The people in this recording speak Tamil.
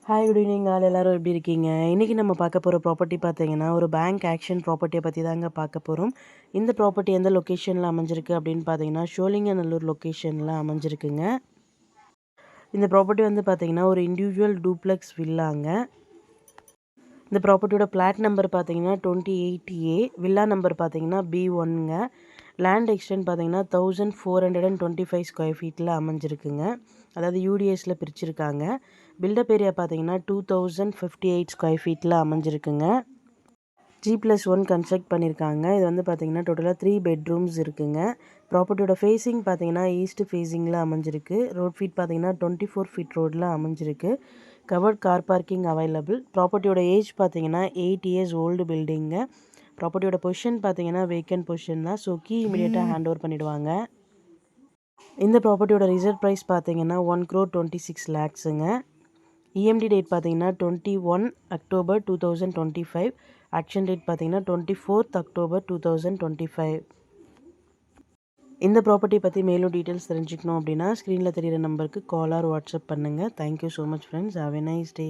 ஹாய் குட் ஈவினிங் ஆல் எல்லாரும் எப்படி இருக்கீங்க? இன்றைக்கி நம்ம பார்க்க போகிற ப்ராப்பர்ட்டி பார்த்தீங்கன்னா ஒரு பேங்க் ஆக்ஷன் ப்ராப்பர்ட்டியை பற்றி தாங்க பார்க்க போகிறோம். இந்த ப்ராப்பர்ட்டி எந்த லொக்கேஷனில் அமைஞ்சிருக்கு அப்படின்னு பார்த்தீங்கன்னா ஷோலிங்கநல்லூர் லொக்கேஷனில் அமைஞ்சிருக்குங்க. இந்த ப்ராப்பர்ட்டி வந்து பார்த்தீங்கன்னா ஒரு இண்டிவிஜுவல் டூப்ளெக்ஸ் வில்லாங்க. இந்த ப்ராப்பர்ட்டியோட பிளாட் நம்பர் பார்த்தீங்கன்னா 28A, வில்லா நம்பர் பார்த்தீங்கன்னா B1ங்க. லேண்ட் எக்ஸ்டென்ட் பார்த்தீங்கன்னா 1425 ஸ்கொயர் ஃபீட்டில் அமைஞ்சிருக்குங்க. அதாவது யூடிஎஸில் பிரிச்சிருக்காங்க. பில்டப் ஏரியா பார்த்தீங்கன்னா 2058 ஸ்கொயர் ஃபீட்டில் அமைஞ்சிருக்குங்க. G+1 கன்ஸ்ட்ரக்ட் பண்ணியிருக்காங்க. இது வந்து பார்த்தீங்கன்னா டோட்டலாக 3 பெட்ரூம்ஸ் இருக்குங்க. ப்ராப்பர்ட்டியோட ஃபேஸிங் பார்த்தீங்கன்னா ஈஸ்ட் ஃபேஸிங்கில் அமைஞ்சிருக்கு. ரோட் ஃபீட் பார்த்தீங்கன்னா 24 ஃபீட் ரோடில் அமைஞ்சிருக்கு. Covered car parking available. ப்ராப்பர்ட்டியோட ஏஜ் பார்த்தீங்கன்னா 8 இயர்ஸ் ஓல்டு பில்டிங்க. ப்ராப்பர்ட்டியோட பொசிஷன் பார்த்தீங்கன்னா வேக்கன்ட் பொசிஷன் தான். ஸோ கீ இமீடியட்டாக ஹேண்ட் ஓவர் பண்ணிவிடுவாங்க. இந்த ப்ராப்பர்ட்டியோட ரிசர்வ் ப்ரைஸ் பார்த்தீங்கன்னா 1,26 lakhsங்க. இஎம்டி டேட் பார்த்தீங்கன்னா 21 அக்டோபர் 2025. ஆக்ஷன் டேட் பார்த்தீங்கன்னா 24th அக்டோபர் 2025. இந்த ப்ராப்பர்ட்டி பற்றி மேலும் டீட்டெயில்ஸ் தெரிஞ்சுக்கணும் அப்படின்னா ஸ்க்ரீனில் தெரிகிற நம்பருக்கு கால் ஆர் வாட்ஸ்அப் பண்ணுங்கள். Thank you so much friends. Have a nice day.